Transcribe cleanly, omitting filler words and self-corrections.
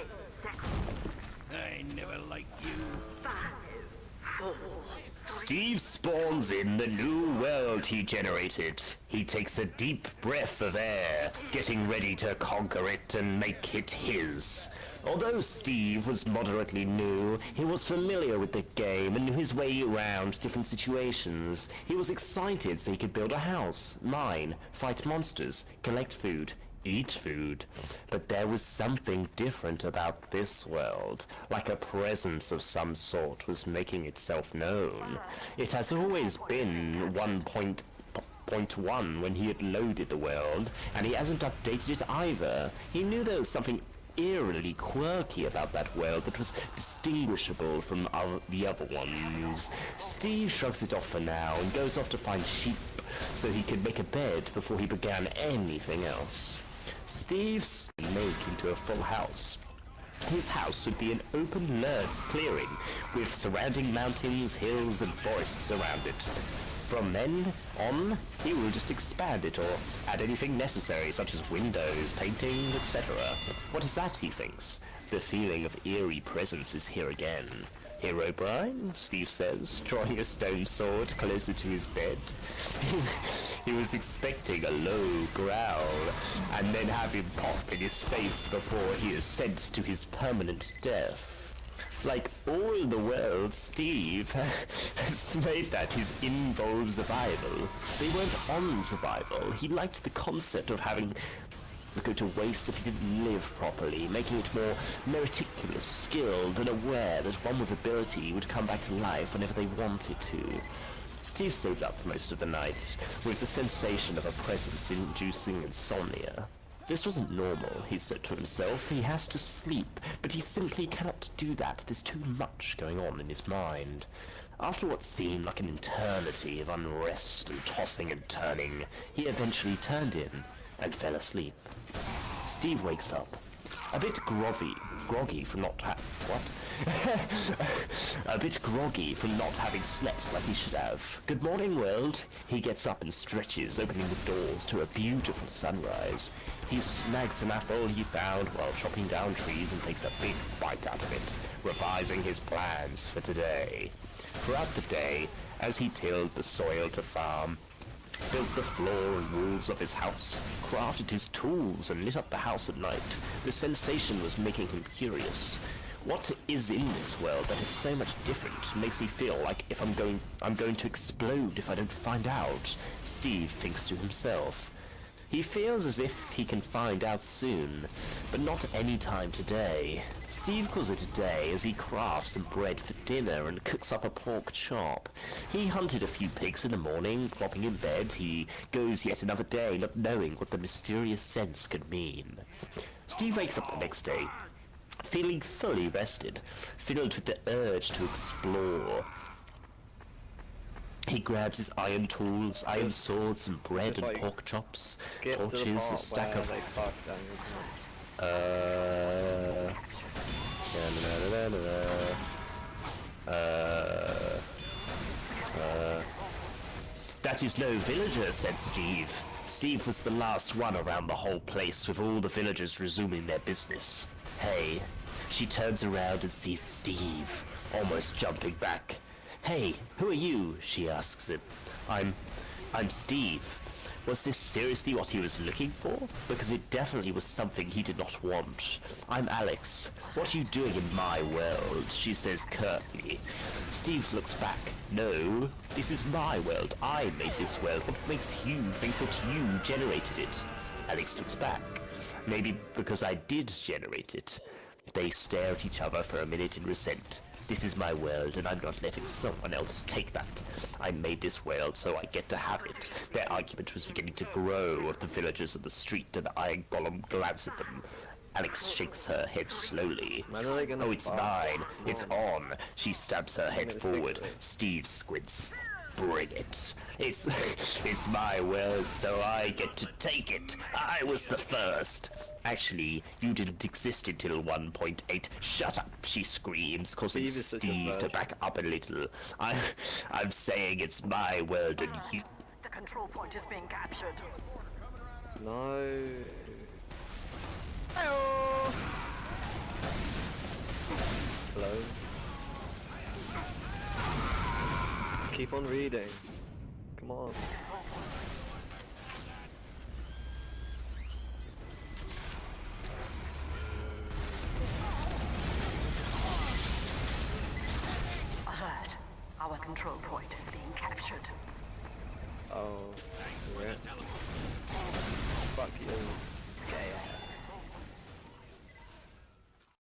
10 seconds. I never liked you. 5, 4. Steve spawns in the new world he generated. He takes a deep breath of air, getting ready to conquer it and make it his. Although Steve was moderately new, he was familiar with the game and knew his way around different situations. He was excited so he could build a house, mine, fight monsters, collect food, eat food. But there was something different about this world, like a presence of some sort was making itself known. It has always been 1.1 when he had loaded the world, and he hasn't updated it either. He knew there was something eerily quirky about that world that was distinguishable from the other ones. Steve shrugs it off for now and goes off to find sheep so he could make a bed before he began anything else. Steve's make into a full house. His house would be an open clearing with surrounding mountains, hills and forests around it. From then on, he will just expand it or add anything necessary such as windows, paintings, etc. What is that, he thinks? The feeling of eerie presence is here again. Herobrine, Steve says, drawing a stone sword closer to his bed. He was expecting a low growl, and then have him pop in his face before he is sent to his permanent death. Like all in the world, Steve has made that his involved survival. They weren't on survival. He liked the concept of having go to waste if he didn't live properly, making it more meticulous, skilled, and aware that one with ability would come back to life whenever they wanted to. Steve stayed up most of the night, with the sensation of a presence inducing insomnia. This wasn't normal, he said to himself. He has to sleep, but he simply cannot do that. There's too much going on in his mind. After what seemed like an eternity of unrest and tossing and turning, he eventually turned in and fell asleep. Steve wakes up, a bit groggy from not a bit groggy from not having slept like he should have. Good morning, world. He gets up and stretches, opening the doors to a beautiful sunrise. He snags an apple he found while chopping down trees and takes a big bite out of it, revising his plans for today. Throughout the day, as he tilled the soil to farm, built the floor and walls of his house, crafted his tools, and lit up the house at night, the sensation was making him curious. What is in this world that is so much different? Makes me feel like if I'm going to explode if I don't find out, Steve thinks to himself. He feels as if he can find out soon, but not any time today. Steve calls it a day as he crafts some bread for dinner and cooks up a pork chop. He hunted a few pigs in the morning, plopping in bed. He goes yet another day, not knowing what the mysterious sense could mean. Steve wakes up the next day, feeling fully rested, filled with the urge to explore. He grabs his iron tools, iron swords, and bread and pork chops, torches, a stack of... That is no villager, said Steve. Steve was the last one around the whole place, with all the villagers resuming their business. Hey, she turns around and sees Steve, almost jumping back. Hey, who are you? She asks him. I'm Steve. Was this seriously what he was looking for? Because it definitely was something he did not want. I'm Alex. What are you doing in my world? She says curtly. Steve looks back. No, this is my world. I made this world. What makes you think that you generated it? Alex looks back. Maybe because I did generate it. They stare at each other for a minute in resent. This is my world, and I'm not letting someone else take that. I made this world, so I get to have it. Their argument was beginning to grow of the villagers on the street, and the iron golem glanced at them. Alex shakes her head slowly. Oh, it's mine. It's on. She stabs her head forward. Steve squints. Bring it. It's my world, so I get to take it. I was the first. Actually, you didn't exist until 1.8. Shut up, she screams, causing Steve to back up a little. I'm saying it's my world and you... The control point is being captured. No. go. Keep on reading. Come on. Alert. Our control point is being captured. Oh, yeah. Fuck you. Okay.